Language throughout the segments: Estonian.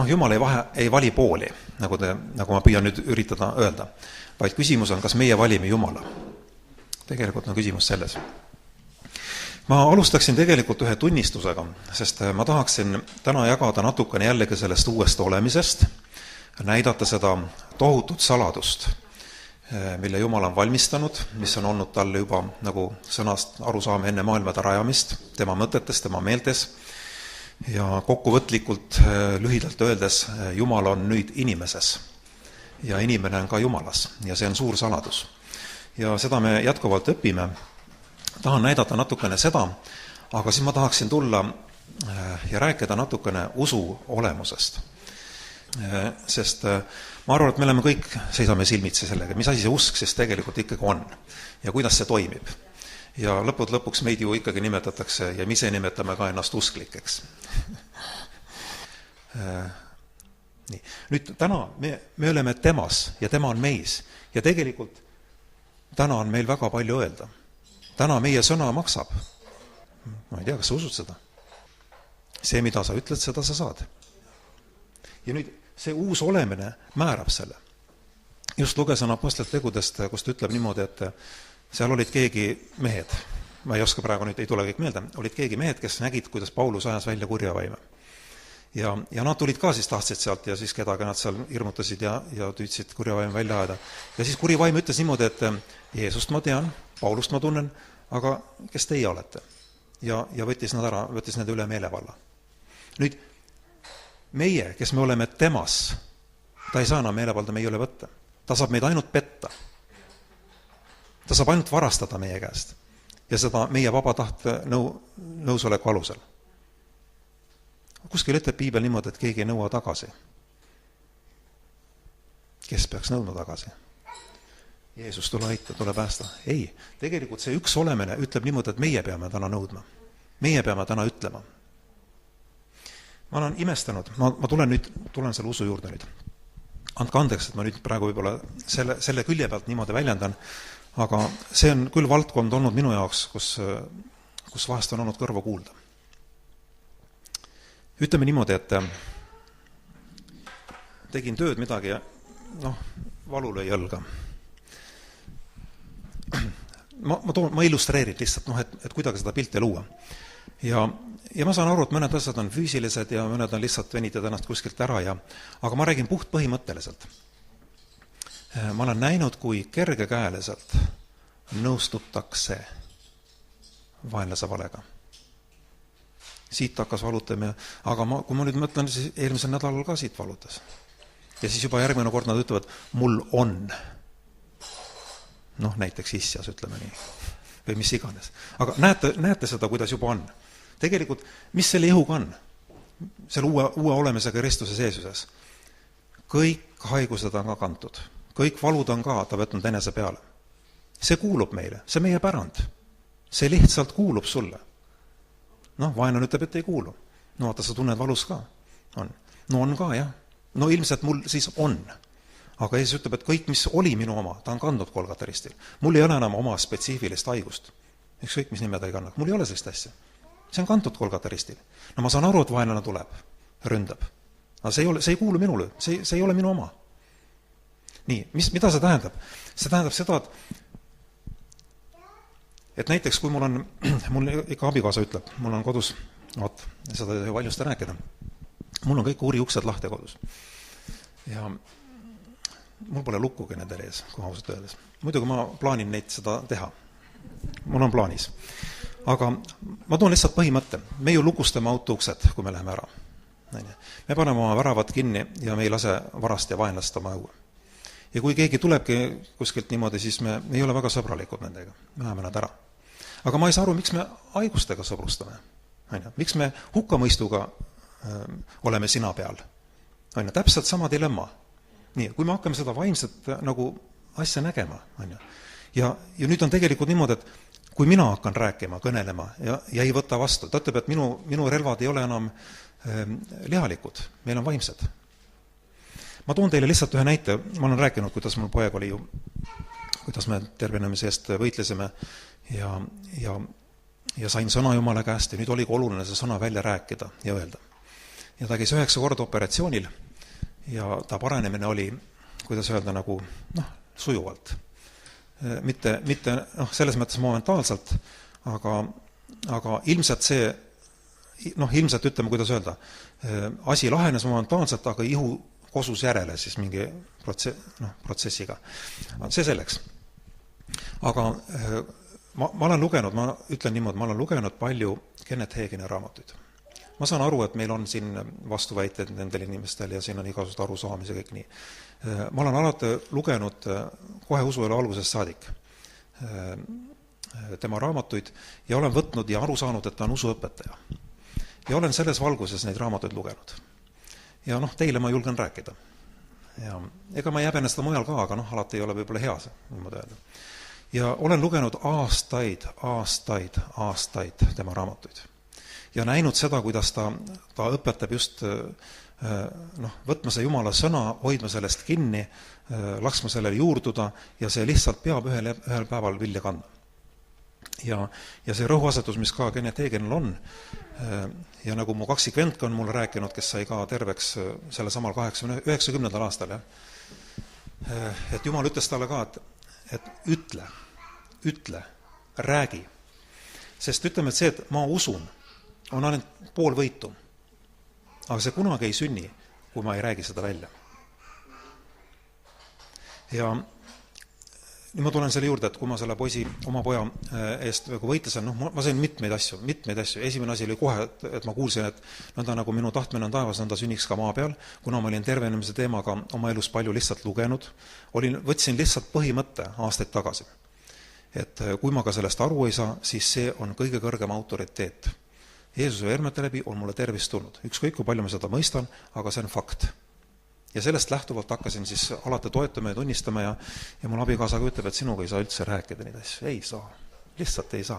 Jumal ei vali pooli, nagu ma püüan nüüd üritada öelda, vaid küsimus on, kas meie valime Jumala. Tegelikult on küsimus selles. Ma alustaksin tegelikult ühe tunnistusega, sest ma tahaksin täna jagada natukene jällegi sellest uuest olemisest, näidata seda tohutut saladust, mille Jumal on valmistanud, mis on olnud talle juba, nagu sõnast aru saame, enne maailmade rajamist, tema mõtetes, tema meeltes. Ja kokkuvõtlikult lühidalt öeldes, Jumal on nüüd inimeses ja inimene on ka Jumalas ja see on suur saladus. Ja seda me jätkuvalt õpime. Tahan näidata natukene seda, aga siis ma tahaksin tulla ja rääkida natukene usu olemusest. Sest ma arvan, et me oleme kõik, seisame silmitsi sellega, mis asi see usk siis tegelikult ikkagi on ja kuidas see toimib. Ja lõpuks meid ju ikkagi nimetatakse ja me ise nimetame ka ennast usklikeks. Nii. Nüüd täna me oleme temas ja tema on meis ja tegelikult täna on meil väga palju öelda. Täna meie sõna maksab. Ma ei tea, kas sa usud seda. See, mida sa ütled, seda sa saad. Ja nüüd see uus olemine määrab selle. Just lugesin Apostlite tegudest, kus ta ütleb niimoodi, et seal olid keegi mehed, ma ei oska praegu nüüd, ei tule kõik meelde, olid keegi mehed, kes nägid, kuidas Paulus ajas välja kurja vaime. Ja nad tulid ka siis tahtsid sealt ja siis kedagi nad seal hirmutasid ja tüüdsid kurja vaime välja ajada. Ja siis kuri vaim ütles niimoodi, et Jeesust ma tean, Paulust ma tunnen, aga kes teie olete? Ja võttis nad ära, võttis need üle meelevalla. Nüüd, meie, kes me oleme temas, ta ei saa enam meelevalda meie üle võtta. Ta saab meid ainult petta. Ta saab ainult varastada meie käest ja seda meie vaba tahte nõusoleku alusel. Kuskil ütleb piibel niimoodi, et keegi ei nõua tagasi. Kes peaks nõudma tagasi? Jeesus, tule aita, tule päästa. Ei, tegelikult see üks olemine ütleb niimoodi, et meie peame täna nõudma. Meie peame täna ütlema. Ma olen imestanud, ma tulen selle usu juurde nüüd. Andke andeks, et ma nüüd praegu võib-olla selle külje pealt niimoodi väljendan, aga see on küll valdkond olnud minu jaoks, kus vahest on olnud kõrva kuulda. Ütleme niimoodi, et tegin tööd midagi ja valu lõi õlga. Ma illustreerin lihtsalt, et kuidagi seda pilti luua. Ja ma saan aru, et mõned asjad on füüsilised ja mõned on lihtsalt venitad ennast kuskilt ära, aga ma räägin puht põhimõtteliselt. Ma olen näinud, kui kergekäeliselt nõustutakse vaenlase valega. Siit hakkas valutama, aga kui ma nüüd mõtlen, siis eelmisel nädalal ka siit valutas. Ja siis juba järgmine kord nad ütlevad, mul on. Näiteks isjas, ütleme nii. Või mis iganes. Aga näete seda, kuidas juba on. Tegelikult, mis selle jõuga on? Selle uue olemisega Kristuse Jeesuses. Kõik haigused on ka kantud. Kõik valud on ka, ta võtnud enese peale. See kuulub meile, see meie pärand. See lihtsalt kuulub sulle. Vaenlane ütleb, et ei kuulu. Vaata, sa tunned valus ka. On ka, jah. Ilmselt mul siis on. Aga Jeesus ütleb, et kõik, mis oli minu oma, ta on kandnud Golgata ristil. Mul ei ole enam oma spetsiifilist haigust. Ükskõik, mis nime ta ei kanna. Mul ei ole sellist asja. See on kantud Golgata ristil. Ma saan aru, et vaenlane tuleb, ründab. Aga see ei kuulu minule, see ei ole minu oma. Nii, mida see tähendab? See tähendab seda, et näiteks kui mul ikka abikaasa ütleb, mul on kodus, seda ei valjusta rääkida, mul on kõik uuriuksed lahti kodus. Ja mul pole lukkugi nendel ees, kui ausalt öeldes. Muidugi ma plaanin neid seda teha. Mul on plaanis. Aga ma toon lihtsalt põhimõtte. Me ju lukustame autouksed, kui me läheme ära. Me paneme oma väravad kinni ja me ei lase varast ja vaenlast oma õue. Ja kui keegi tulebki kuskilt niimoodi, siis me ei ole väga sõbralikud nendega. Me läheme nad ära. Aga ma ei saa aru, miks me haigustega sõbrustame. Miks me hukkamõistuga oleme sina peal. Täpselt sama dilemma. Nii, kui me hakkame seda vaimset nagu asja nägema. Ja nüüd on tegelikult niimoodi, et kui mina hakkan rääkima, kõnelema ja ei võta vastu, ta ütleb, et minu relvad ei ole enam lihalikud, meil on vaimsed. Ma toon teile lihtsalt ühe näite, ma olen rääkinud, kuidas mul poeg oli ju, kuidas me tervenemise eest võitlesime ja sain sõna Jumala käest ja nüüd oligi oluline see sõna välja rääkida ja öelda. ja ta käis 9 korda operatsioonil ja ta paranemine oli, kuidas öelda, nagu sujuvalt. Mitte selles mõttes momentaalselt, aga ilmselt see, ilmselt ütleme, kuidas öelda, asi lahenes momentaalselt, aga ihu kosus järele siis mingi protsessiga. See selleks. Aga ma olen lugenud, ma ütlen niimoodi, ma olen lugenud palju Kenneth Hagini raamatuid. Ma saan aru, et meil on siin vastuväited nendel inimestel ja siin on igasugused arusaamis ja kõik nii. Ma olen alati lugenud kohe usuelu algusest saadik tema raamatuid ja olen võtnud ja aru saanud, et ta on usuõpetaja. Ja olen selles valguses neid raamatuid lugenud. Ja teile ma julgen rääkida. Ja ega ma ei häbene seda mujal ka, aga alati ei ole võib-olla hea see, niimoodi öelda. Ja olen lugenud aastaid tema raamatuid. Ja näinud seda, kuidas ta õpetab just võtma see Jumala sõna, hoidma sellest kinni, laskma sellele juurduda ja see lihtsalt peab ühel päeval vilja kandma. Ja see rõhuasetus, mis ka Kenneth Haginil on, ja nagu mu kaksikvendka on mulle rääkinud, kes sai ka terveks selle samal 90. aastal, et Jumal ütles talle ka, et ütle, räägi. Sest ütleme, et see, et ma usun, on ainult pool võitu. Aga see kunagi ei sünni, kui ma ei räägi seda välja. Ja nüüd ma tulen selle juurde, et kui ma selle oma poja eest võitlesin, ma sain mitmeid asju. Esimene asi oli kohe, et ma kuulsin, et nõnda nagu minu tahtmine on taevas, nõnda sünniks ka maa peal, kuna ma olin tervenemise teemaga oma elus palju lihtsalt lugenud, võtsin lihtsalt põhimõtte aastaid tagasi. Et kui ma ka sellest aru ei saa, siis see on kõige kõrgem autoriteet. Jeesuse vermete läbi on mulle tervist tulnud. Ükskõik kui palju ma seda mõistan, aga see on fakt. Ja sellest lähtuvalt hakkasin siis alati toetama ja tunnistama ja mul abikaasaga ütleb, et sinuga ei saa üldse rääkida neid asju. Ei saa. Lihtsalt ei saa.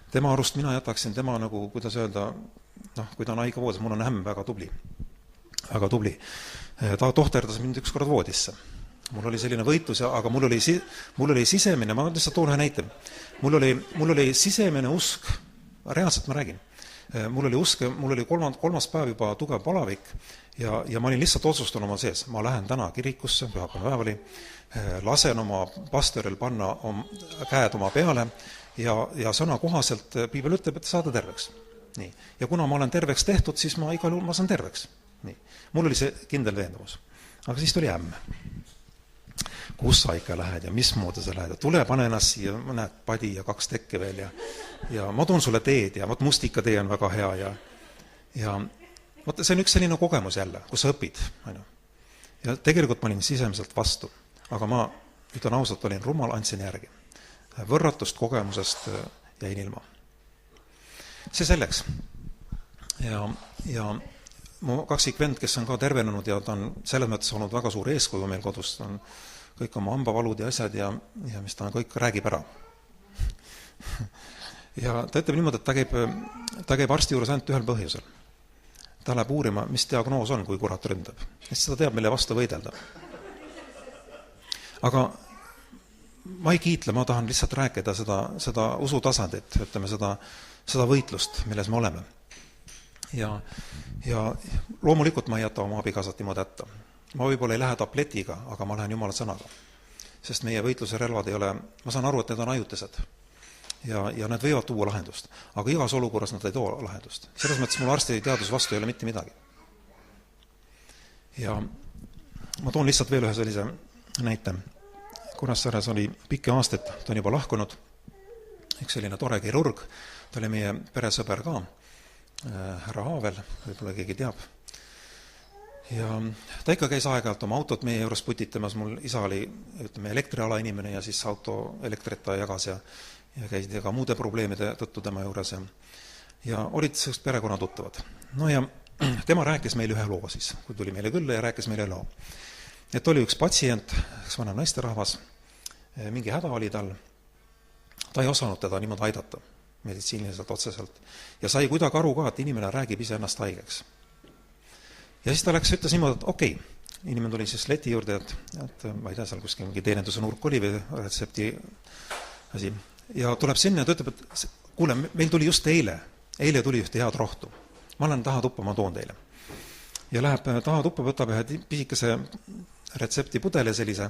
Tema arust mina jätaksin tema nagu, kuidas öelda, kui ta on haige voodis, mul on hämm väga tubli. Väga tubli. Ta tohterdas mind ükskord voodisse. Mul oli selline võitlus, aga mul oli sisemine, ma lihtsalt toon ühe näite. Mul oli sisemine usk, reaalselt ma räägin. Mul oli usk, mul oli kolmas päev juba tugev palavik ja ma olin lihtsalt otsustanud oma sees. Ma lähen täna kirikusse, pühapäeva päev oli, lasen oma pastoril panna käed oma peale ja sõna kohaselt piibel ütleb, et saada terveks. Nii. Ja kuna ma olen terveks tehtud, siis ma igal juhul ma saan terveks. Nii. Mul oli see kindel veendumus. Aga siis tuli ämm. Kus sa ikka lähed ja mismoodi sa lähed ja tule pane ennast siia, näed padi ja 2 tekke veel ja ma toon sulle teed ja mustikatee on väga hea ja vaata, see on üks selline kogemus jälle, kus sa õpid. Ja tegelikult ma olin sisemiselt vastu, aga ma ütlen ausalt, olin rumal, andsin järgi. Võrratust kogemusest jäin ilma. See selleks. Ja mu kaksikvend, kes on ka tervenenud ja ta on selles mõttes olnud väga suur eeskuju meil kodus, ta on kõik oma hambavalud ja asjad ja mis ta kõik räägib ära. Ja ta ütleb niimoodi, et ta käib arsti juures ainult ühel põhjusel. Ta läheb uurima, mis diagnoos on, kui kurat ründab. Sest seda teab, mille vastu võidelda. Aga ma ei kiitle, ma tahan lihtsalt rääkida seda usutasandit, ütleme seda võitlust, milles me oleme. Ja loomulikult ma ei jäta oma abikaasat niimoodi jätta. Ma võib-olla ei lähe tabletiga, aga ma lähen Jumala sõnaga. Sest meie võitluse relvad ei ole, ma saan aru, et need on ajutised. Ja need võivad tuua lahendust. Aga igas olukorras nad ei too lahendust. Selles mõttes mul arsti teadus vastu ei ole mitte midagi. Ja ma toon lihtsalt veel ühe sellise näite. Kuressaares oli pikki aastaid, ta on juba lahkunud. Üks selline tore kirurg, ta oli meie peresõber ka, härra Haavel, võib-olla keegi teab. Ja ta ikka käis aeg-ajalt oma autot meie juures putitamas, mul isa oli elektriala inimene ja siis auto elektrit ta jagas ja käisid ka muude probleemide tõttu tema juures ja olid sellist perekonna tuttavad. No ja tema rääkis meile ühe loo siis, kui tuli meile külla ja rääkis meile loo. Et oli üks patsient, üks vana naisterahvas, mingi häda oli tal, ta ei osanud teda niimoodi aidata meditsiiniliselt otseselt ja sai kuidagi aru ka, et inimene räägib ise ennast haigeks. Ja siis ta ütles niimoodi, et okei, inimene tuli siis leti juurde, et ma ei tea, seal kuskil mingi teeninduse nurk oli või retsepti asi. Ja tuleb sinna ja ta ütleb, et kuule, meil tuli just eile tuli ühte head rohtu. Ma olen taha tuppa, ma toon teile. ja läheb taha tuppa, võtab ühe pisikese retseptipudeli sellise,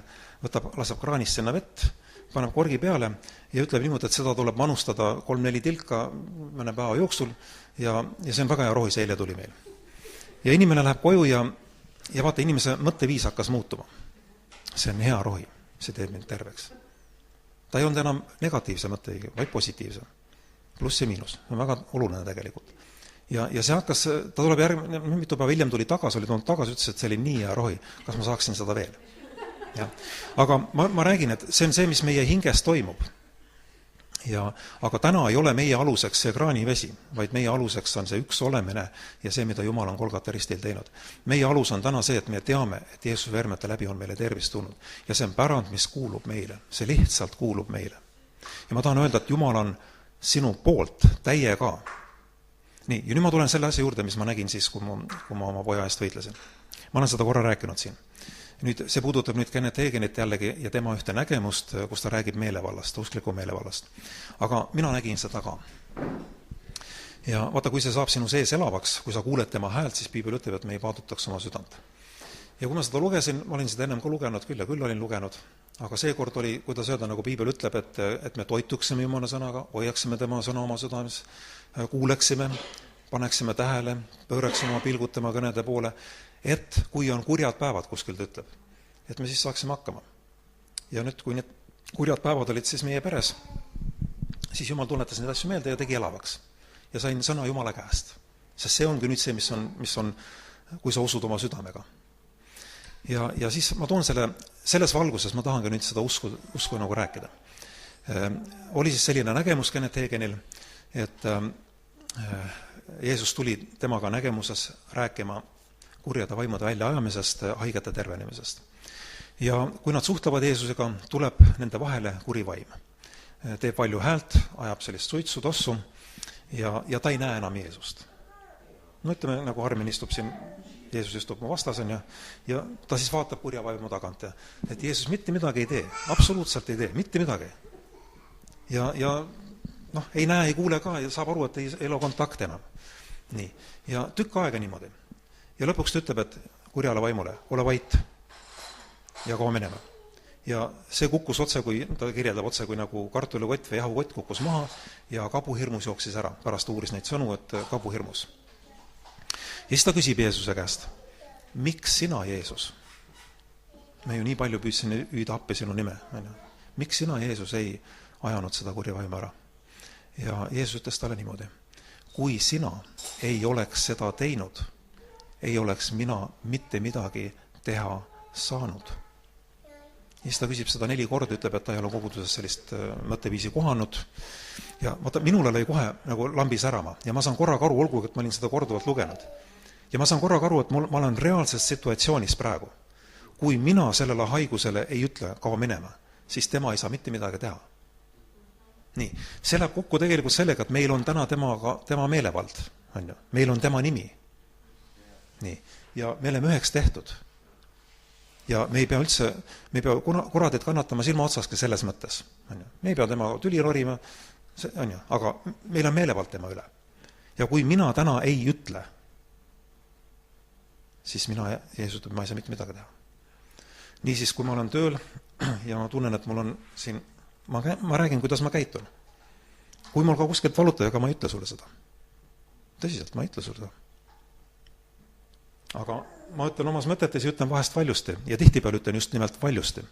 laseb kraanist sinna vett, paneb korgi peale ja ütleb niimoodi, et seda tuleb manustada 3-4 tilka mõne päeva jooksul ja see on väga hea rohi, see eile tuli meil. Ja inimene läheb koju ja vaata, inimese mõtteviis hakkas muutuma. See on hea rohi, see teeb mind terveks. Ta ei olnud enam negatiivse mõtteviiga, vaid positiivse. Pluss ja miinus, see on väga oluline tegelikult. Ja see hakkas, ta tuleb mitu päeva hiljem tuli tagasi, ütles, et see oli nii hea rohi, kas ma saaksin seda veel. Ja. Aga ma räägin, et see on see, mis meie hinges toimub. Aga täna ei ole meie aluseks see kraanivesi, vaid meie aluseks on see üks olemine ja see, mida Jumal on Golgata ristil teinud. Meie alus on täna see, et me teame, et Jeesuse vermete läbi on meile tervist tulnud. Ja see on pärand, mis kuulub meile. See lihtsalt kuulub meile. Ja ma tahan öelda, et Jumal on sinu poolt täiega. Nii, ja nüüd ma tulen selle asja juurde, mis ma nägin siis, kui ma oma poja eest võitlesin. Ma olen seda korra rääkinud siin. Nüüd, see puudutab nüüd Kenneth Hagenit jällegi ja tema ühte nägemust, kus ta räägib meelevallast, uskliku meelevallast. Aga mina nägin seda ka. Ja vaata, kui see saab sinu sees elavaks, kui sa kuuled tema häält, siis Piibel ütleb, et me ei paadutaks oma südant. Ja kui ma seda lugesin, ma olin seda ennem ka lugenud, küll olin lugenud, aga seekord oli, kuidas öelda, nagu Piibel ütleb, et me toituksime Jumala sõnaga, hoiaksime tema sõna oma südames, kuuleksime, paneksime tähele, pööraksime oma pilgud tema kõnede poole, et kui on kurjad päevad, kuskilt ütleb, et me siis saaksime hakkama. Ja nüüd, kui need kurjad päevad olid siis meie peres, siis Jumal tunnetas neid asju meelde ja tegi elavaks. Ja sain sõna Jumala käest. Sest see ongi nüüd see, mis on kui sa usud oma südamega. Ja siis ma toon selles valguses, ma tahan ka nüüd seda usku nagu rääkida. Oli siis selline nägemus Kenneth Hagenil, et Jeesus tuli temaga nägemuses rääkima kurjade vaimude väljaajamisest, haigete tervenemisest. Ja kui nad suhtlevad Jeesusega, tuleb nende vahele kuri vaim. Teeb palju häält, ajab sellist suitsu, tossu ja ta ei näe enam Jeesust. No ütleme, nagu Armin istub siin, Jeesus istub mu vastasen ja ta siis vaatab kurja vaimu tagant, et Jeesus mitte midagi ei tee, absoluutselt ei tee, mitte midagi. Ja ei näe, ei kuule ka ja saab aru, et ei ole kontakt enam. Nii. Ja tükk aega niimoodi. Ja lõpuks ta ütleb, et kurjale vaimule, ole vait ja kao minema. Ja see kukkus otse, kui ta kirjeldab otse, kui nagu kartulikott või jahukott kukkus maha ja kabuhirmus jooksis ära. Pärast uuris neid sõnu, et kabuhirmus. Ja siis ta küsib Jeesuse käest, miks sina, Jeesus? Me ju nii palju püüdsin hüüda appi sinu nime. Miks sina, Jeesus, ei ajanud seda kurja vaimu ära? Ja Jeesus ütles talle niimoodi, kui sina ei oleks seda teinud, ei oleks mina mitte midagi teha saanud. Ja siis ta küsib seda 4 korda, ütleb, et ta ei ole koguduses sellist mõtteviisi kohanud. Ja vaata, minule lõi kohe nagu lambis ärama ja ma saan korraga aru, olgugi, et ma olin seda korduvalt lugenud. Ja ma saan korraga aru, et ma olen reaalses situatsioonis praegu. Kui mina sellele haigusele ei ütle kaua minema, siis tema ei saa mitte midagi teha. Nii, see läheb kokku tegelikult sellega, et meil on täna tema meelevald. Meil on tema nimi. Nii. Ja me oleme üheks tehtud. Ja me ei pea üldse, me ei pea kuradit kannatama silma otsaski selles mõttes. Me ei pea tema tüli rorima, aga meil on meelevald tema üle. Ja kui mina täna ei ütle, siis mina, Jeesus ütleb, ma ei saa mitte midagi teha. Niisiis, kui ma olen tööl ja ma tunnen, et mul on siin, ma räägin, kuidas ma käitun. Kui mul ka kuskilt valuta, ega ma ei ütle sulle seda. Tõsiselt, ma ei ütle sulle seda. Aga ma ütlen omas mõtetes ja ütlen vahest valjusti ja tihtipeale ütlen just nimelt valjusti,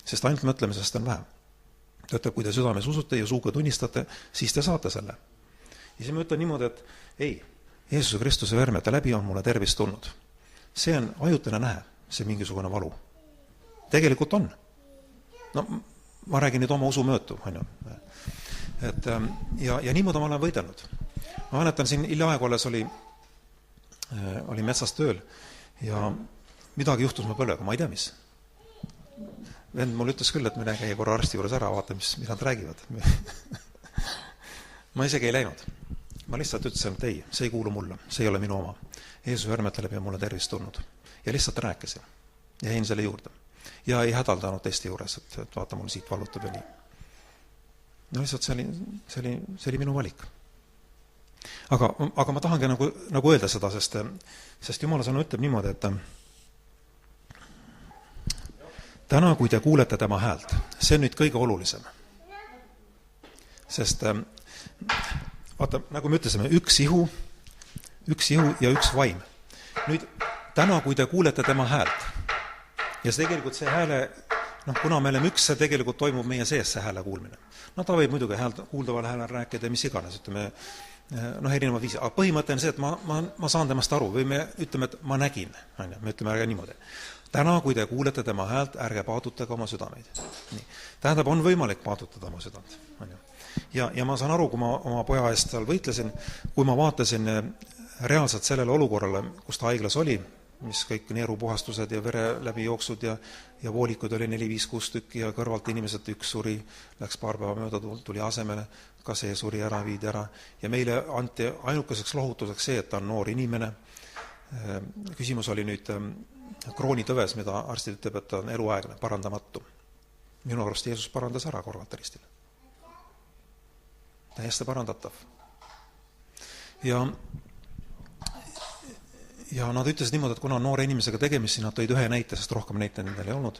sest ainult mõtlemisest on vähe. Ta ütleb, kui te südames usute ja suuga tunnistate, siis te saate selle. Ja siis ma ütlen niimoodi, et ei, Jeesuse Kristuse vermete läbi on mulle tervist tulnud. See on ajutine nähe, see mingisugune valu. Tegelikult on. No, ma räägin nüüd oma usumöötu. Ja niimoodi ma olen võidelnud. Ma mäletan siin hiljaaegu alles oli metsas tööl ja midagi juhtus mu põlvega, ma ei tea mis. Vend mul ütles küll, et mine käia korra arsti juures ära, vaata, mis nad räägivad. Ma isegi ei läinud. Ma lihtsalt ütlesin, et ei, see ei kuulu mulle, see ei ole minu oma. Jeesuse vermete läbi on mulle tervist tulnud. Ja lihtsalt rääkisin. Ja jäin selle juurde. Ja ei hädaldanud teiste juures, et vaata, mul siit valutab ja nii. No lihtsalt see oli minu valik. Aga ma tahangi nagu öelda seda, sest Jumala sõna ütleb niimoodi, et täna, kui te kuulete tema häält, see on nüüd kõige olulisem. Sest vaata, nagu me ütlesime, üks ihu ja üks vaim. Nüüd, täna, kui te kuulete tema häält, ja see tegelikult see hääle, kuna me oleme üks, see tegelikult toimub meie sees, see hääle kuulmine. Ta võib muidugi kuuldaval häälel rääkida ja mis iganes, ütleme, erinevad viisi. Aga põhimõte on see, et ma saan temast aru või me ütleme, et ma nägin. Me ütleme ärge niimoodi. Täna, kui te kuulete tema häält, ärge paadutage oma südameid. Nii. Tähendab, on võimalik paadutada oma südant. Ja ma saan aru, kui ma oma poja eest seal võitlesin, kui ma vaatasin reaalselt sellele olukorrale, kus ta haiglas oli, mis kõik neerupuhastused ja vere läbi jooksud ja voolikud oli 4-5-6 tükki ja kõrvalt inimesed, üks suri, läks paar päeva mööda, tuli asemele, ka see suri ära, viidi ära. Ja meile anti ainukeseks lohutuseks see, et ta on noor inimene. Küsimus oli nüüd kroonitõves, mida arstid ütleb, et ta on eluaegne, parandamatu. Minu arust Jeesus parandas ära korvataristil. Täiesti parandatav. Ja nad ütlesid niimoodi, et kuna noore inimesega tegemist, siis nad tõid ühe näite, sest rohkem näite nendel ei olnud,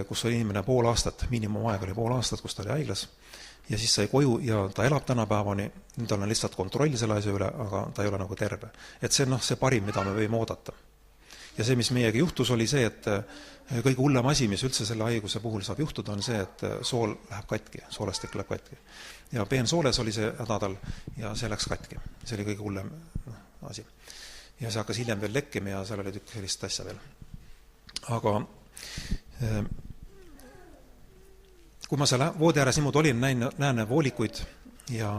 kus oli inimene pool aastat, miinimumaeg oli pool aastat, kus ta oli haiglas, ja siis sai koju ja ta elab tänapäevani, nüüd tal on lihtsalt kontroll selle asja üle, aga ta ei ole nagu terve. Et see on see parim, mida me võime oodata. Ja see, mis meiega juhtus, oli see, et kõige hullem asi, mis üldse selle haiguse puhul saab juhtuda, on see, et sool läheb katki, soolestik läheb katki. Ja peensooles oli see häda tal ja see läks katki. See oli kõige hullem asi. Ja see hakkas hiljem veel lekkima ja seal oli tükk sellist asja veel. Aga kui ma seal voodi ääres niimoodi olin, näen voolikuid ja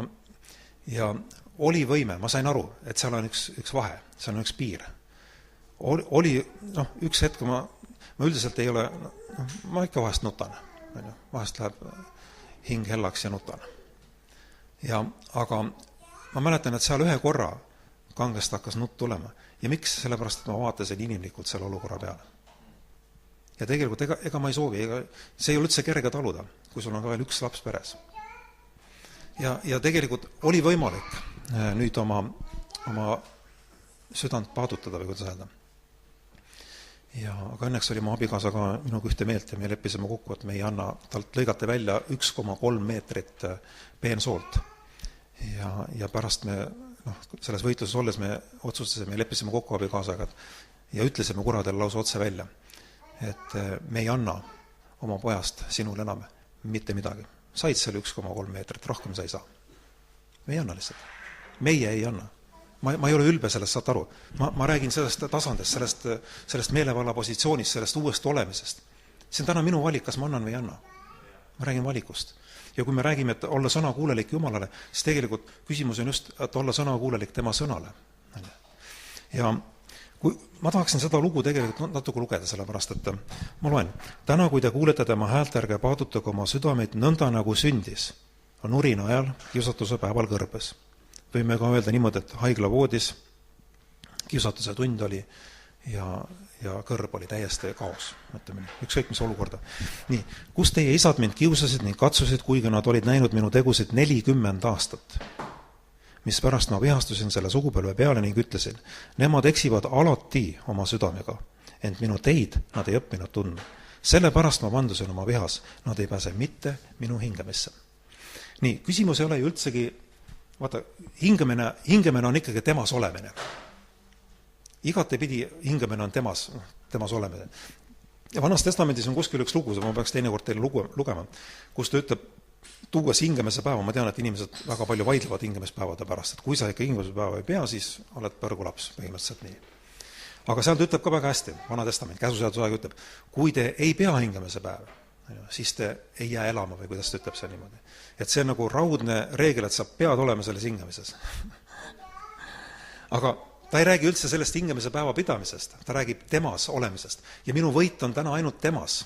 oli võime, ma sain aru, et seal on üks vahe, seal on üks piir. Oli, üks hetk, ma üldiselt ei ole, ma ikka vahest nutan. Vahest läheb hing hellaks ja nutan. Aga ma mäletan, et seal ühe korra kangest hakkas nutt tulema. Ja miks? Sellepärast, et ma vaatasin inimlikult selle olukorra peale. Ja tegelikult ega ma ei soovi, see ei ole üldse kerge taluda, kui sul on ka veel üks laps peres. Ja tegelikult oli võimalik nüüd oma südant paadutada või kuidas öelda. Aga õnneks oli mu abikaasa ka minuga ühte meelt ja me leppisime kokku, et me ei anna talt lõigata välja 1,3 meetrit peensoolt. Ja pärast me, selles võitluses olles me otsustasime ja leppisime kokku abikaasaga ja ütlesime kuradele lausa otse välja, et me ei anna oma pojast sinule enam mitte midagi. Said selle 1,3 meetrit, rohkem sa ei saa. Me ei anna lihtsalt. Meie ei anna. Ma ei ole ülbe sellest, saad aru. Ma räägin sellest tasandist, sellest meelevalla positsioonist, sellest uuest olemisest. See on täna minu valik, kas ma annan või ei anna. Ma räägin valikust. Ja kui me räägime, et olla sõnakuulelik Jumalale, siis tegelikult küsimus on just, et olla sõnakuulelik tema sõnale. Ja kui ma tahaksin seda lugu tegelikult natuke lugeda, sellepärast, et ma loen. Täna, kui te kuulete tema häält, ärge paadutage oma südameid nõnda nagu sündis, on nurina ajal, kiusatuse päeval kõrbes. Võime ka öelda niimoodi, et haiglavoodis kiusatuse tund oli ja kõrb oli täiesti kaos. Ükskõik mis olukorda. Nii, kus teie isad mind kiusasid ning katsusid, kuigi nad olid näinud minu tegusid 40 aastat, mis pärast ma vihastusin selle sugupõlve peale ning ütlesin, nemad eksivad alati oma südamega, ent minu teid nad ei õppinud tundma. Sellepärast ma vandusin oma vihas, nad ei pääse mitte minu hingemisse. Nii, küsimus ei ole ju üldsegi vaata, hingemine on ikkagi temas olemine. Igatepidi hingemine on temas olemine. Ja Vanas Testamendis on kuskil üks lugu, ma peaks teinekord teile lugema, kus ta ütleb, tuues hingemise päeva, ma tean, et inimesed väga palju vaidlevad hingemispäevade pärast, et kui sa ikka hingemispäeva ei pea, siis oled põrgulaps põhimõtteliselt nii. Aga seal ta ütleb ka väga hästi, Vana Testament, käsuseaduse aeg ütleb, kui te ei pea hingemise päeva, siis te ei jää elama või kuidas ta ütleb see niimoodi. Et see on nagu raudne reegel, et sa pead olema selles hingamises. Aga ta ei räägi üldse sellest hingemise päeva pidamisest, ta räägib temas olemisest. Ja minu võit on täna ainult temas.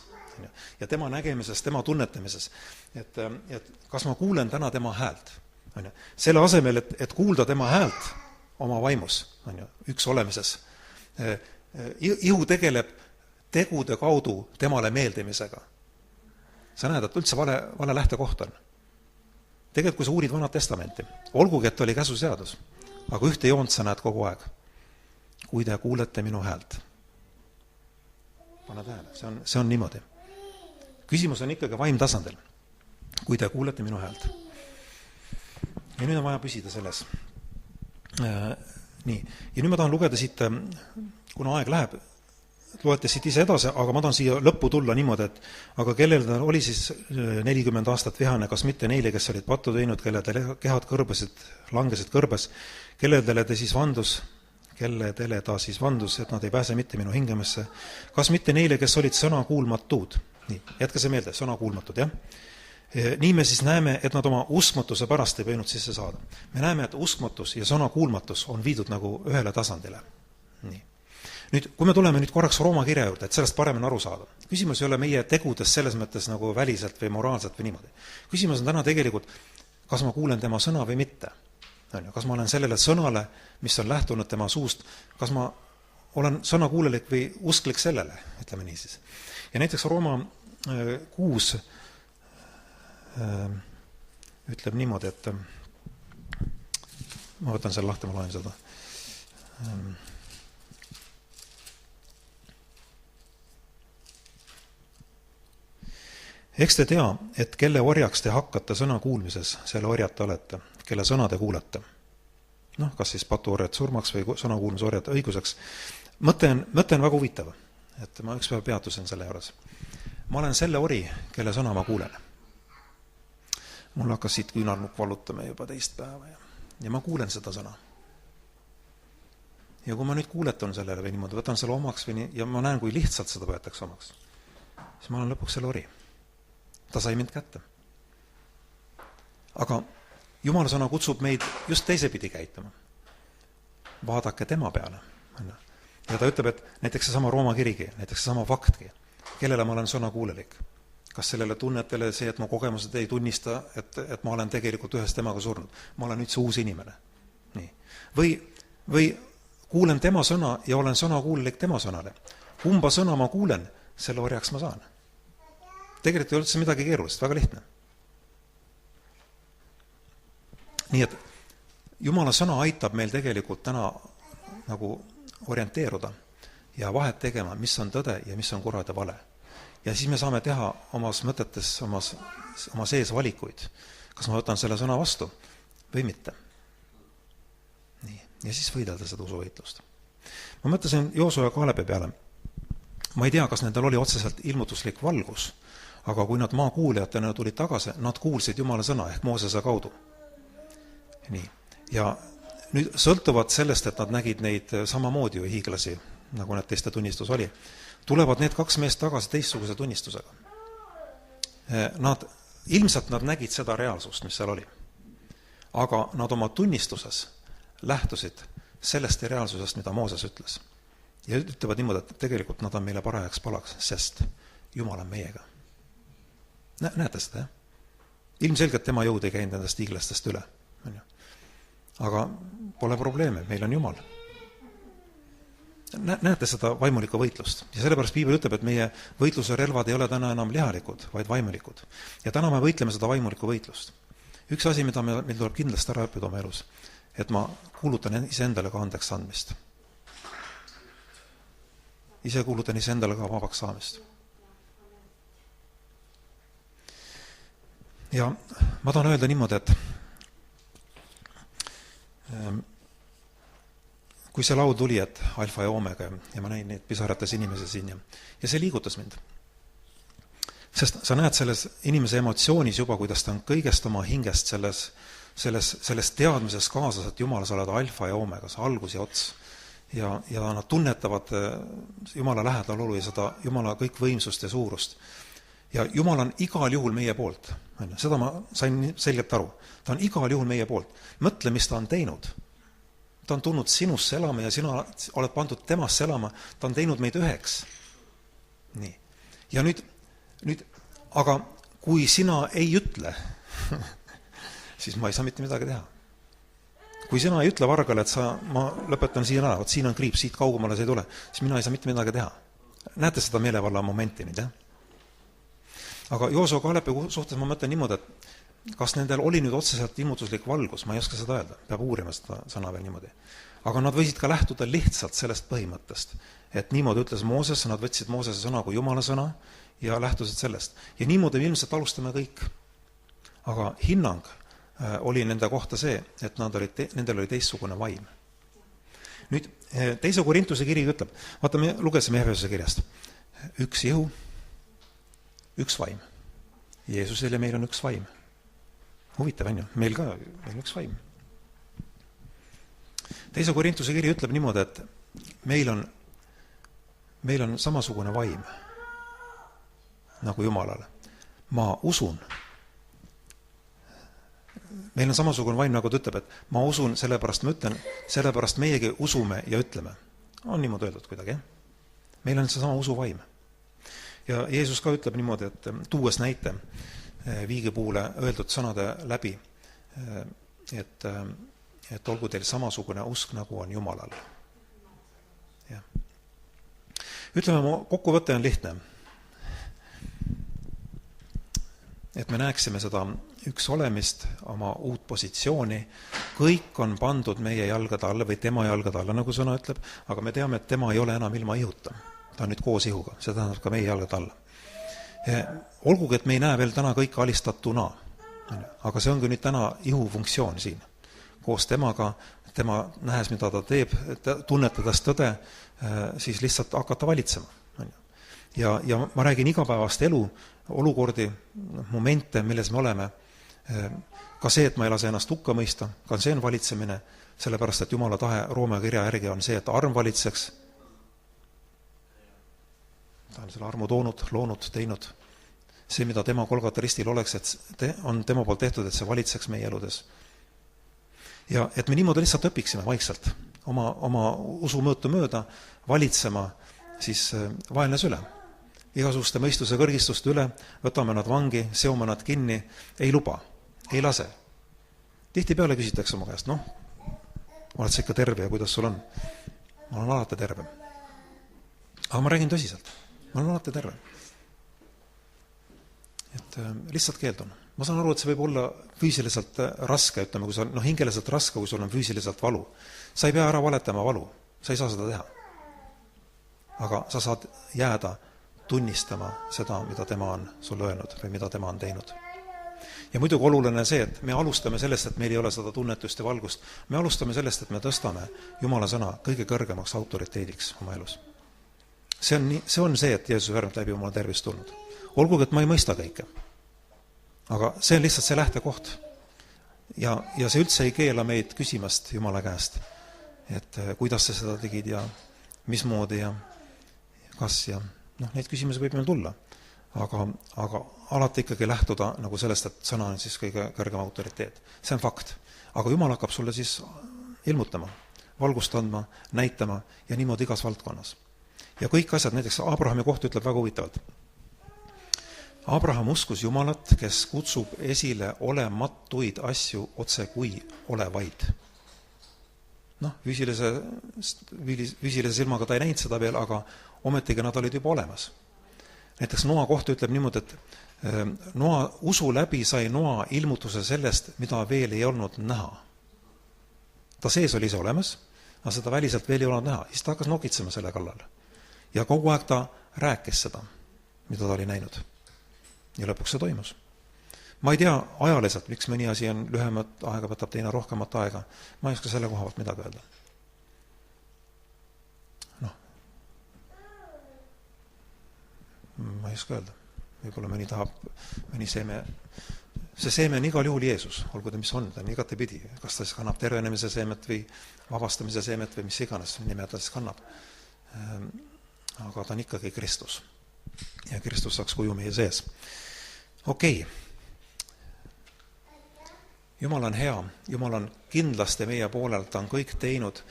Ja tema nägemises, tema tunnetamises. Et kas ma kuulen täna tema häält? Selle asemel, et kuulda tema häält oma vaimus, üks olemises. Ihu tegeleb tegude kaudu temale meeldimisega. Sa näed, et üldse vale lähtekoht on. tegelikult kui sa uurid Vanat Testamenti, olgugi, et oli käsuseadus, aga ühte joont sa näed kogu aeg. Kui te kuulete minu häält. Pane tähele, see on niimoodi. Küsimus on ikkagi vaimtasandil. Kui te kuulete minu häält. Ja nüüd on vaja püsida selles. Nii. Ja nüüd ma tahan lugeda siit, kuna aeg läheb, loete siit ise edasi, aga ma tahan siia lõppu tulla niimoodi, et aga kellel ta oli siis 40 aastat vihane, kas mitte neile, kes olid pattu teinud, kelle kehad langesid kõrbes, kelledele ta siis vandus, et nad ei pääse mitte minu hingemesse, kas mitte neile, kes olid sõnakuulmatud. Nii, jätke see meelde, sõnakuulmatud, jah? Nii me siis näeme, et nad oma uskmatuse pärast ei võinud sisse saada. Me näeme, et uskmatus ja sõnakuulmatus on viidud nagu ühele tasandile. Nii. Nüüd, kui me tuleme nüüd korraks Rooma kirja juurde, et sellest paremini aru saada. Küsimus ei ole meie tegudes selles mõttes nagu väliselt või moraalselt või niimoodi. Küsimus on täna tegelikult, kas ma kuulen tema sõna või mitte. Kas ma olen sellele sõnale, mis on lähtunud tema suust, kas ma olen sõnakuulelik või usklik sellele, ütleme nii siis. Ja näiteks Rooma 6 ütleb niimoodi, et ma võtan selle lahti, ma loen seda. Eks te tea, et kelle orjaks te hakkate sõna kuulmises, selle orjad te olete, kelle sõna te kuulete. Kas siis patuorjad surmaks või sõna kuulmise orjad õiguseks. Mõte on väga huvitav, et ma üks päev peatusen selle juures. Ma olen selle ori, kelle sõna ma kuulen. Mul hakkas siit küünarnukk vallutama juba teist päeva ja ma kuulen seda sõna. Ja kui ma nüüd kuuletan sellele või niimoodi, võtan selle omaks ja ma näen, kui lihtsalt seda võetakse omaks, siis ma olen lõpuks selle ori. Ta sai mind kätte. Aga Jumala sõna kutsub meid just teisepidi käituma. Vaadake tema peale. Ja ta ütleb, et näiteks see sama Rooma kirigi, näiteks see sama faktki, kellele ma olen sõna kuulelik. Kas sellele tunnetele see, et ma kogemused ei tunnista, et ma olen tegelikult ühes temaga surnud. Ma olen nüüd see uus inimene. Nii. Või kuulen tema sõna ja olen sõna kuulelik tema sõnale. Kumba sõna ma kuulen, selle orjaks ma saan. Tegelikult ei ole üldse midagi keerulist, väga lihtne. Nii et Jumala sõna aitab meil tegelikult täna nagu orienteeruda ja vahet tegema, mis on tõde ja mis on kurade vale. Ja siis me saame teha omas mõtetes, oma sees valikuid. Kas ma võtan selle sõna vastu või mitte. Nii. Ja siis võidelda seda usuvõitlust. Ma mõtlesin Joosua ja Kaalebi peale. Ma ei tea, kas nendel oli otseselt ilmutuslik valgus, aga kui nad maakuulijatena tulid tagasi, nad kuulsid Jumala sõna ehk Moosese kaudu. Nii. Ja nüüd sõltuvad sellest, et nad nägid neid samamoodi ju hiiglasi, nagu need teiste tunnistus oli, tulevad need kaks meest tagasi teistsuguse tunnistusega. Ilmselt nad nägid seda reaalsust, mis seal oli. Aga nad oma tunnistuses lähtusid sellest reaalsusest, mida Mooses ütles. Ja ütlevad niimoodi, et tegelikult nad on meile parajaks palaks, sest Jumal on meiega. Näete seda, jah? Ilmselgelt tema jõud ei käinud nendest hiiglastest üle. Aga pole probleeme, meil on Jumal. Näete seda vaimulikku võitlust. Ja sellepärast Piibel ütleb, et meie võitluse relvad ei ole täna enam lihalikud, vaid vaimulikud. Ja täna me võitleme seda vaimulikku võitlust. Üks asi, mida meil tuleb kindlasti ära õppida oma elus, et ma kuulutan iseendale ka andeks andmist. Ise kuulutan iseendale ka vabaks saamist. Ja ma tahan öelda niimoodi, et kui see laud tuli, et alfa ja omega ja ma näin neid pisarates inimese siin ja see liigutas mind. Sest sa näed selles inimese emotsioonis juba, kuidas ta on kõigest oma hingest selles teadmises kaasas, et Jumal, sa oled alfa ja omega, sa algus ja ots. Ja nad tunnetavad Jumala lähedal olu ja seda Jumala kõik võimsust ja suurust. Ja Jumal on igal juhul meie poolt. Seda ma sain selgelt aru. Ta on igal juhul meie poolt. Mõtle, mis ta on teinud. Ta on tulnud sinusse elama ja sina oled pandud temasse elama. Ta on teinud meid üheks. Nii. Ja nüüd, aga kui sina ei ütle, siis ma ei saa mitte midagi teha. Kui sina ei ütle vargale, et ma lõpetan siin ära, siin on kriip, siit kaugemale see ei tule, siis mina ei saa mitte midagi teha. Näete seda meelevalla momenti nüüd, jah? Aga Joosua Kaalepi suhtes ma mõtlen niimoodi, et kas nendel oli nüüd otseselt ilmutuslik valgus, ma ei oska seda öelda, peab uurima seda sõna veel niimoodi. Aga nad võisid ka lähtuda lihtsalt sellest põhimõttest, et niimoodi ütles Mooses, nad võtsid Moosese sõna kui Jumala sõna ja lähtusid sellest. Ja niimoodi me ilmselt alustame kõik. Aga hinnang oli nende kohta see, et nendel oli teistsugune vaim. Nüüd, teise Korintuse kiri ütleb, vaata, me lugesime Efesuse kirjast, üks jõu, üks vaim. Jeesusel ja meil on üks vaim. Huvitav on ju, meil on üks vaim. Teise Korintuse kiri ütleb niimoodi, et meil on samasugune vaim nagu Jumalale. Ma usun. Meil on samasugune vaim, nagu ta ütleb, et ma usun, sellepärast ma ütlen, sellepärast meiegi usume ja ütleme. On niimoodi öeldud kuidagi, jah? Meil on see sama usuvaim. Ja Jeesus ka ütleb niimoodi, et tuues näite viigipuule öeldud sõnade läbi, et olgu teil samasugune usk, nagu on Jumalal. Ja. Ütleme, kokkuvõte on lihtne. Et me näeksime seda üks olemist, oma uut positsiooni, kõik on pandud meie jalgade alla või tema jalgade alla, nagu sõna ütleb, aga me teame, et tema ei ole enam ilma ihuta. Ta on nüüd koos ihuga, see tähendab ka meie jalgade alla. Olgugi, et me ei näe veel täna kõik alistatuna, aga see ongi nüüd täna ihu funktsioon siin. Koos temaga, tema nähes, mida ta teeb, tunnetades tõde, siis lihtsalt hakata valitsema. Ja ma räägin igapäevast elu, olukordi, momente, milles me oleme. Ka see, et ma ei lase ennast hukka mõista, ka see on valitsemine, sellepärast, et Jumala tahe Rooma kirja järgi on see, et arm valitseks. Ta on selle armu loonud, teinud. See, mida tema Golgata ristil oleks, et on tema poolt tehtud, et see valitseks meie eludes. Ja et me niimoodi lihtsalt õpiksime vaikselt, oma usumõõtu mööda valitsema siis vaenlane üle. Igasuguste mõistuse kõrgistuste üle, võtame nad vangi, seome nad kinni, ei luba, ei lase. Tihtipeale küsitakse mu käest, oled sa ikka terve ja kuidas sul on? Ma olen alati terve. Aga ma räägin tõsiselt, ma olen alati terve. Et lihtsalt keeldun. Ma saan aru, et see võib olla füüsiliselt raske, ütleme, kui sul hingeliselt raske, kui sul on füüsiliselt valu. Sa ei pea ära valetama valu, sa ei saa seda teha. Aga sa saad jääda tunnistama seda, mida tema on sulle öelnud või mida tema on teinud. Ja muidugi oluline see, et me alustame sellest, et meil ei ole seda tunnetust ja valgust. Me alustame sellest, et me tõstame Jumala sõna kõige kõrgemaks autoriteediks oma elus. See on see, et Jeesus värvab läbi Jumala tervist tulnud. Olgugi, et ma ei mõista kõike. Aga see on lihtsalt see lähtekoht. Ja see üldse ei keela meid küsimast Jumala käest, et kuidas sa seda tegid ja mismoodi ja kas ja neid küsimusi võib meil tulla. Aga alati ikkagi lähtuda nagu sellest, et sõna on siis kõige kõrgem autoriteet. See on fakt. Aga Jumal hakkab sulle siis ilmutama, valgust andma, näitama ja niimoodi igas valdkonnas. Ja kõik asjad, näiteks Abrahami kohta ütleb väga huvitavalt. Abraham uskus Jumalat, kes kutsub esile olematuid asju otse kui olevaid. Füüsilise silmaga ta ei näinud seda veel, aga ometigi nad olid juba olemas. Näiteks Noa kohta ütleb niimoodi, et Noa usu läbi sai Noa ilmutuse sellest, mida veel ei olnud näha. Ta sees oli ise olemas, aga seda väliselt veel ei olnud näha. Siis ta hakkas nokitsema selle kallal. Ja kogu aeg ta rääkis seda, mida ta oli näinud. Ja lõpuks see toimus. Ma ei tea ajaliselt, miks mõni asi on lühemat aega, võtab teine rohkemat aega. Ma ei oska selle kohavalt midagi öelda. Ma ei oska öelda. Võib-olla mõni tahab, mõni seeme. See seeme on igal juhul Jeesus, olgu ta mis on, ta on igati pidi. Kas ta siis kannab tervenemise seemet või vabastamise seemet või mis iganes nime ta siis kannab. Aga ta on ikkagi Kristus. Ja Kristus saaks kuju meie sees. Okei. Jumal on hea, Jumal on kindlasti meie poolelt, ta on kõik teinud.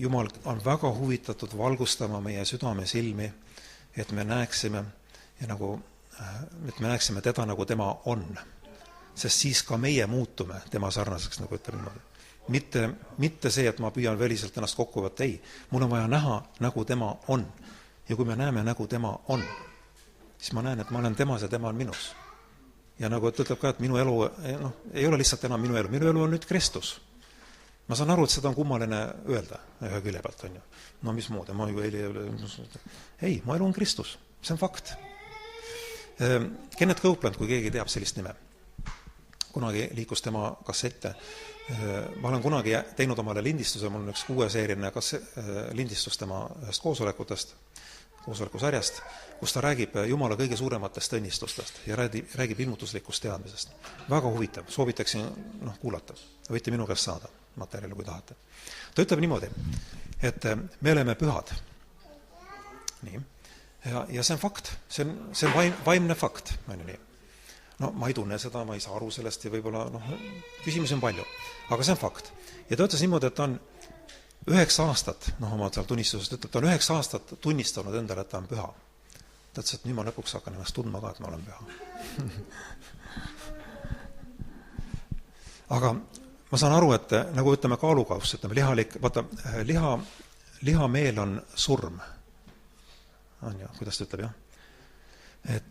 Jumal on väga huvitatud valgustama meie südame silmi, et me näeksime teda, nagu tema on. Sest siis ka meie muutume tema sarnaseks, nagu ütleb niimoodi. Mitte see, et ma püüan väliselt ennast kokku võtta, ei. Mul on vaja näha, nagu tema on. Ja kui me näeme, nagu tema on, siis ma näen, et ma olen temas ja tema on minus. Ja nagu ta ütleb ka, et minu elu ei ole lihtsalt enam minu elu on nüüd Kristus. Ma saan aru, et seda on kummaline öelda ühe külje pealt, on ju. No mis muud, ma ju ei, mu elu on Kristus, see on fakt. Kenneth Copeland, kui keegi teab sellist nime, kunagi liikus tema kassette. Ma olen kunagi teinud omale lindistuse, mul on üks 6-seeriline lindistus tema ühest koosolekusarjast, kus ta räägib Jumala kõige suurematest õnnistustest ja räägib ilmutuslikust teadmisest. Väga huvitav, soovitaksin kuulata. Võite minu käest saada materjali, kui tahate. Ta ütleb niimoodi, et me oleme pühad. Nii. Ja see on fakt, see on vaimne fakt. No ma ei tunne seda, ma ei saa aru sellest ja võib-olla küsimusi on palju, aga see on fakt. Ja ta ütles niimoodi, et ta on 9 aastat, oma seal tunnistusest ütleb, ta on 9 aastat tunnistanud endale, et ta on püha. Ta ütles, et nüüd ma lõpuks hakkan ennast tundma ka, et ma olen püha. Aga ma saan aru, et nagu ütleme kaalukaus, ütleme lihalik, vaata, lihameel on surm. On ju, kuidas ta ütleb, jah? Et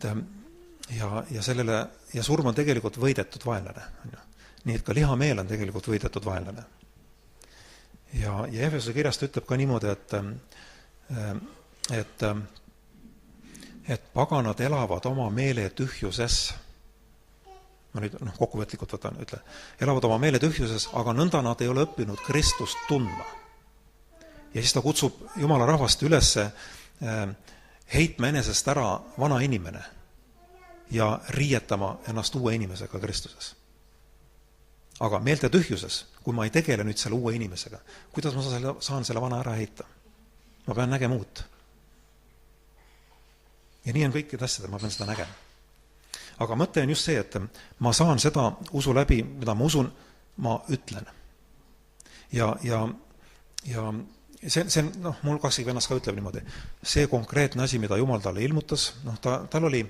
ja surm on tegelikult võidetud vaenlane. Nii et ka lihameel on tegelikult võidetud vaenlane. Ja Efesuse kirjast ütleb ka niimoodi, et paganad elavad oma meele tühjuses. Ma nüüd kokkuvõtlikult ütle. Elavad oma meele tühjuses, aga nõnda nad ei ole õppinud Kristust tundma. Ja siis ta kutsub Jumala rahvast üles heitma enesest ära vana inimene ja riietama ennast uue inimesega Kristuses. Aga meelte tühjuses, kui ma ei tegele nüüd selle uue inimesega, kuidas ma saan selle vana ära heita? Ma pean nägema uut. Ja nii on kõikide asjadel, ma pean seda nägema. Aga mõte on just see, et ma saan seda usu läbi, mida ma usun, ma ütlen. Ja see on, mul kaksikvennast ka ütleb niimoodi, see konkreetne asi, mida Jumal talle ilmutas, tal oli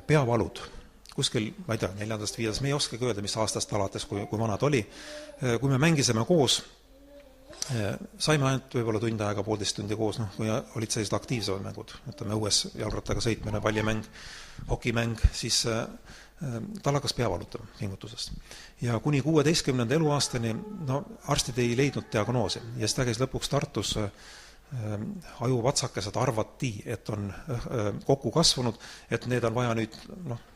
peavalud. Kuskil, ma ei tea, 4.-5. Me ei oskagi öelda, mis aastast alates, kui vanad oli. Kui me mängisime koos, saime ainult võib-olla tund aega, 1,5 tundi koos, kui olid sellised aktiivsed mängud, ütleme õues jalgrattaga sõitmine, pallimäng, hokimäng, siis tal hakkas pea valutama pingutusest. Ja kuni 16. eluaastani arstid ei leidnud diagnoosi ja siis ta käis lõpuks Tartus ajuvatsakesed arvati, et on kokku kasvanud, et need on vaja nüüd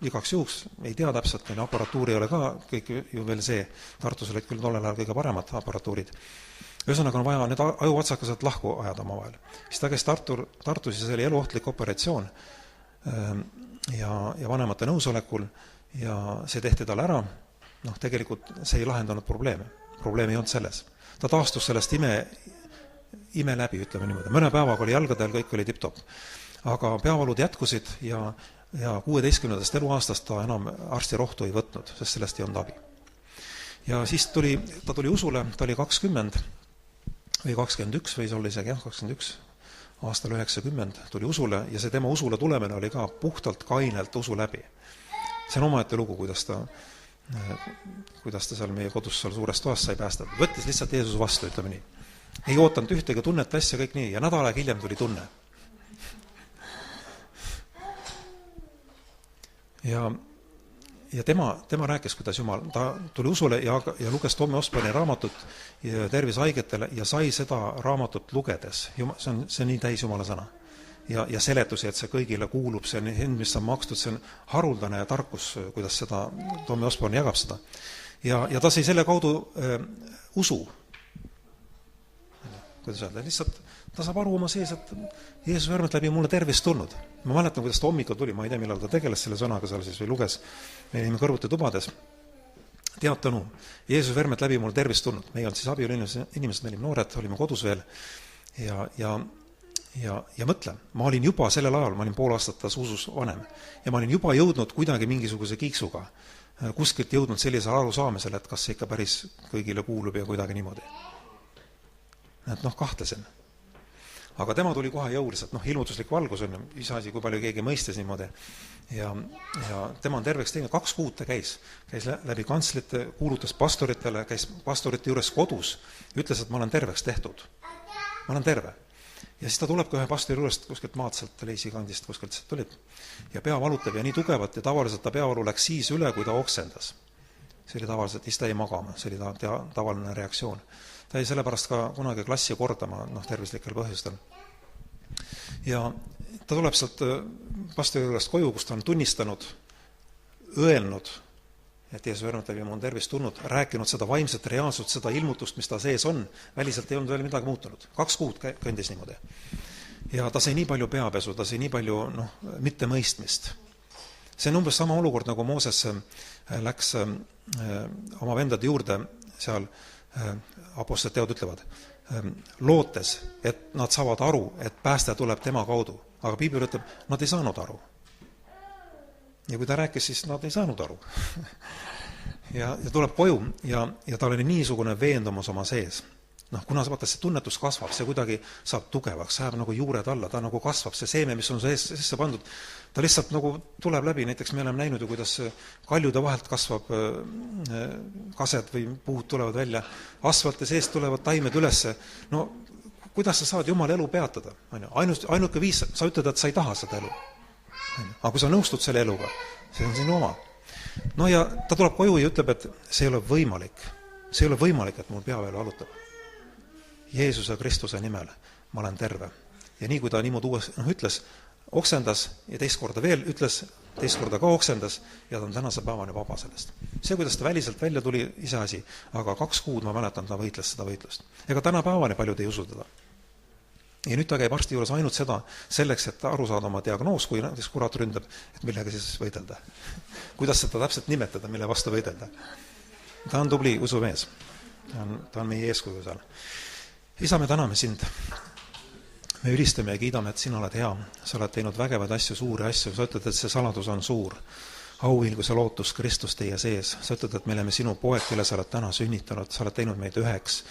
igaks juhuks, ei tea täpselt, aparatuuri ei ole ka, kõik ju veel see, Tartus olid küll tollel ajal kõige paremad aparatuurid. Ühesõnaga on vaja need ajuvatsakesed lahku ajada omavahel. Siis ta käis Tartus ja see oli eluohtlik operatsioon ja vanemate nõusolekul ja see tehti tal ära. Tegelikult see ei lahendanud probleeme. Probleem ei olnud selles. Ta taastus sellest ime läbi, ütleme niimoodi. Mõne päevaga oli jalgadel, kõik oli tipp-top. Aga peavalud jätkusid ja 16. eluaastast ta enam arsti rohtu ei võtnud, sest sellest ei olnud abi. Ja siis ta tuli usule, ta oli 20 või 21 või see oli isegi, 21 aastal 90 tuli usule ja see tema usule tulemine oli ka puhtalt kainelt usu läbi. See on omaette lugu, kuidas ta seal meie kodus seal suures toas sai päästada. Võttis lihtsalt Jeesus vastu, ütleme nii. Ei ootanud ühtegi tunnet asja, kõik nii, ja nädal aeg hiljem tuli tunne. Ja tema rääkis, kuidas Jumal, ta tuli usule ja luges Tommy Osborne'i raamatut tervisehaigetele ja sai seda raamatut lugedes. See on nii täis Jumala sõna. Ja seletusi, et see kõigile kuulub, see on, mis on makstud, see on haruldane ja tarkus, kuidas seda Tommy Osborne jagab seda. Ja ta sai selle kaudu usu. Kuidas öelda, lihtsalt ta saab aru oma sees, et Jeesus vermet läbi mulle tervist tulnud. Ma mäletan, kuidas ta hommikul tuli, ma ei tea, millal ta tegeles selle sõnaga seal siis või luges, me olime kõrvuti tubades. Teatanu, Jeesus vermet läbi mulle tervist tulnud. Me ei olnud siis abielu inimesed, me olime noored, olime kodus veel ja mõtlen, ma olin juba sellel ajal, ma olin pool aastat tas usus vanem ja ma olin juba jõudnud kuidagi mingisuguse kiiksuga, kuskilt jõudnud sellisele arusaamisele, et kas see ikka päris kõigile kuulub ja kuidagi niimoodi. Et kahtlesin. Aga tema tuli kohe jõuliselt, ilmutuslik valgus on isaasi, kui palju keegi mõistes niimoodi. Ja tema on terveks teinud, 2 kuud ta käis läbi kantslite, kuulutas pastoritele, käis pastorite juures kodus, ütles, et ma olen terveks tehtud. Ma olen terve. ja siis ta tuleb ka ühe pastori juurest kuskilt maad sealt Leisi kandist, kuskilt sealt tulib ja pea valutab ja nii tugevalt ja tavaliselt ta peavalu läks siis üle, kui ta oksendas. See oli tavaliselt, siis ta jäi magama, see oli tavaline reaktsioon. Ta jäi sellepärast ka kunagi klassi kordama, tervislikel põhjustel. Ja ta tuleb sealt pastori juurest koju, kus ta on tunnistanud, öelnud, et Jeesus õrnatav on tervist tulnud, rääkinud seda vaimset reaalsust, seda ilmutust, mis ta sees on, väliselt ei olnud veel midagi muutunud. 2 kuud kõndis niimoodi. Ja ta sai nii palju peapesu, ta sai nii palju mittemõistmist. See on umbes sama olukord, nagu Mooses läks oma vendade juurde, seal apostlid teod ütlevad, lootes, et nad saavad aru, et pääste tuleb tema kaudu. Aga Piibel ütleb, nad ei saanud aru. Ja kui ta rääkis, siis nad ei saanud aru. ja tuleb koju ja tal oli niisugune veendumus oma sees. Kuna vaata, see tunnetus kasvab, see kuidagi saab tugevaks, see jääb nagu juured alla, ta nagu kasvab, see seeme, mis on sisse pandud, ta lihtsalt nagu tuleb läbi, näiteks me oleme näinud ju, kuidas kaljude vahelt kasvab kased või puud tulevad välja, asfalti seest tulevad taimed ülesse, kuidas sa saad Jumala elu peatada? Ainuke viis, sa ütled, et sa ei taha seda elu. Aga kui sa nõustud selle eluga, see on sinu oma. Ja ta tuleb koju ja ütleb, et see ei ole võimalik. See ei ole võimalik, et mul peaväelu valutab. Jeesuse Kristuse nimel ma olen terve. Ja nii kui ta niimoodi ütles, oksendas ja teist korda veel ütles, teist korda ka oksendas ja ta on tänase päevani vaba sellest. See, kuidas ta väliselt välja tuli, ise asi, aga 2 kuud ma mäletan, ta võitles seda võitlust. Ega täna päevani paljud ei usu teda. Ja nüüd ta käib arsti juures ainult seda selleks, et aru saada oma diagnoos, kui näiteks kurat ründab, et millega siis võidelda. Kuidas seda täpselt nimetada, mille vastu võidelda. Ta on tubli usumees. Ta on meie eeskuju seal. Isa, me täname sind. Me ülistame ja kiidame, et sina oled hea. Sa oled teinud vägevad asju, suuri asju. Sa ütled, et see saladus on suur. Auhiilguse lootus Kristus teie sees. Sa ütled, et me oleme sinu poeg, kelle sa oled täna sünnitanud. Sa oled teinud meid üheks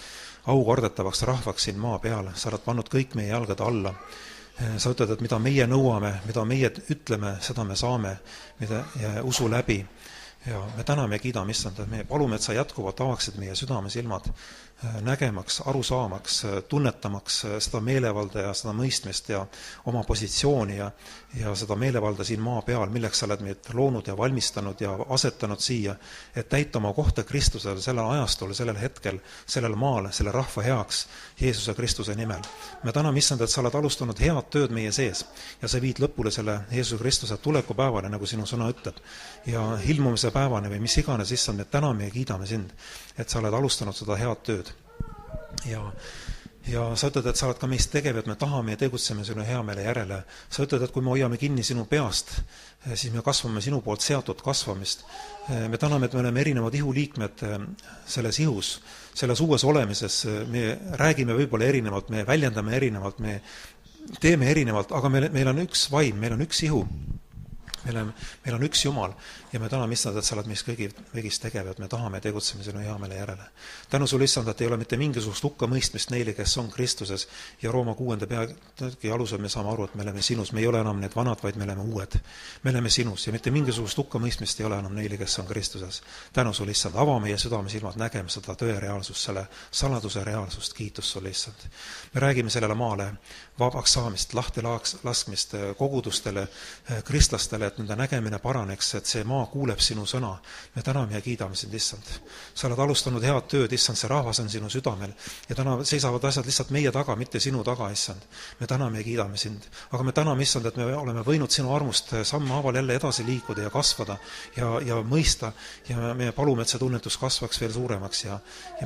aukardetavaks rahvaks siin maa peal. Sa oled pannud kõik meie jalgade alla. Sa ütled, et mida meie nõuame, mida meie ütleme, seda me saame ja usu läbi. Ja me täname ja kiidame, issand, et me palume, et sa jätkuvalt avaksid meie südamesilmad nägemaks, aru saamaks, tunnetamaks seda meelevalda ja seda mõistmist ja oma positsiooni ja seda meelevalda siin maa peal, milleks sa oled meid loonud ja valmistanud ja asetanud siia, et täita oma kohta Kristusel sellel ajastul, sellel hetkel, sellel maal, selle rahva heaks Jeesuse Kristuse nimel. Me täname, issand, et sa oled alustanud head tööd meie sees ja sa viid lõpule selle Jeesuse Kristuse tulekupäevale, nagu sinu sõna ütleb, ja ilmumise päevani või mis iganes, issand, me täname ja kiidame sind, et sa oled alustanud seda head tööd. Ja sa ütled, et sa oled ka meist tegev, et me tahame ja tegutseme sinu hea meele järele. Sa ütled, et kui me hoiame kinni sinu peast, siis me kasvame sinu poolt seatud kasvamist. Me täname, et me oleme erinevad ihuliikmed selles ihus, selles uues olemises. Me räägime võib-olla erinevalt, me väljendame erinevalt, me teeme erinevalt, aga meil on üks vaim, meil on üks ihu. Meil on üks Jumal ja me täname, issand, et sa oled meist kõigis tegev, et me tahame ja tegutseme sinu hea meele järele. Tänu sulle, issand, et ei ole mitte mingisugust hukkamõistmist neile, kes on Kristuses ja Rooma 6. peagi alusel me saame aru, et me oleme sinus. Me ei ole enam need vanad, vaid me oleme uued. Me oleme sinus ja mitte mingisugust hukkamõistmist ei ole enam neile, kes on Kristuses. Tänu sulle, issand, ava meie südamesilmad nägema seda tõe reaalsust, selle saladuse reaalsust. Kiitus sulle, issand. Me räägime sellele maale vabaks saamist, lahti laskmist kogudustele, kristlastele, et nende nägemine paraneks, et see maa kuuleb sinu sõna. Me täname ja kiidame sind, issand. Sa oled alustanud head tööd, issand, see rahvas on sinu südamel ja täna seisavad asjad lihtsalt meie taga, mitte sinu taga, issand. Me täname ja kiidame sind. Aga me täname, issand, et me oleme võinud sinu armust sammhaaval jälle edasi liikuda ja kasvada ja mõista ja me palume, et see tunnetus kasvaks veel suuremaks ja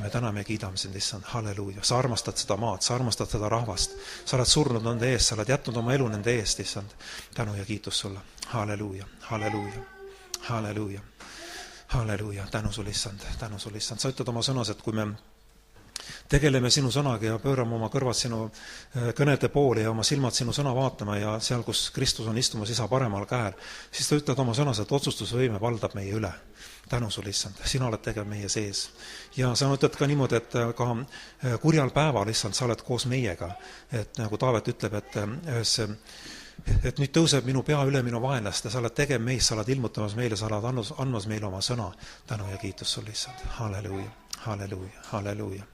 me täname ja kiidame sind, issand. Halleluuja. Sa armastad seda maad, sa armastad seda rahvast. Sa oled surnud nende eest, sa oled jätnud oma elu nende eest, issand. Tänu ja kiitus sulle. Halleluuja, halleluuja, halleluuja, halleluuja, tänu sul, issand, tänu sul, issand. Sa ütled oma sõnas, et kui me tegeleme sinu sõnaga ja pöörame oma kõrvad sinu kõnede poole ja oma silmad sinu sõna vaatama ja seal, kus Kristus on istumas isa paremal käel, siis ta ütled oma sõnas, et otsustusvõime valdab meie üle. Tänu sul, issand, sina oled tegev meie sees. Ja sa ütled ka niimoodi, et ka kurjal päeval, issand, sa oled koos meiega. Et nagu Taavet ütleb, et nüüd tõuseb minu pea üle minu vaenlaste, sa oled tegev meist, sa oled ilmutamas meile, sa oled andmas meile oma sõna. Tänu ja kiitus sulle, issand. Halleluuja, halleluuja, halleluuja.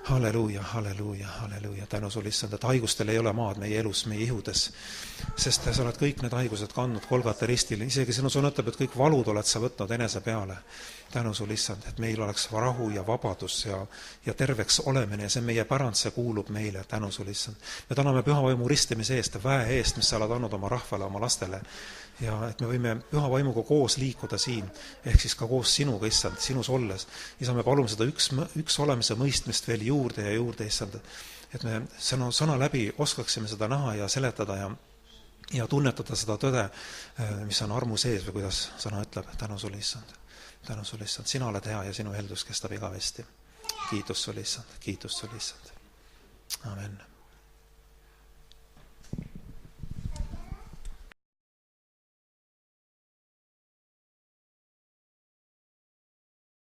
halleluuja, halleluuja, halleluuja, tänu sulle, issand, et haigustel ei ole maad meie elus, meie ihudes, sest sa oled kõik need haigused kandnud Golgata ristil, isegi sinu sõna ütleb, et kõik valud oled sa võtnud enese peale. Tänu sulle, issand, et meil oleks rahu ja vabadus ja terveks olemine ja see meie pärand, see kuulub meile, tänu sulle, issand. Me täname püha vaimu ristimise eest, väe eest, mis sa oled andnud oma rahvale, oma lastele ja et me võime püha vaimuga koos liikuda siin, ehk siis ka koos sinuga, issand, sinus olles. Isa, me palume seda üks olemise mõistmist veel juurde ja juurde, issand, et me sõna läbi oskaksime seda näha ja seletada ja tunnetada seda tõde, mis on armu sees või kuidas sõna ütleb. Tänu sulle, issand. Tänu sulle, issand. Sina oled hea ja sinu heldus kestab igavesti. Kiitus sulle, issand. Kiitus sulle, issand. Amen.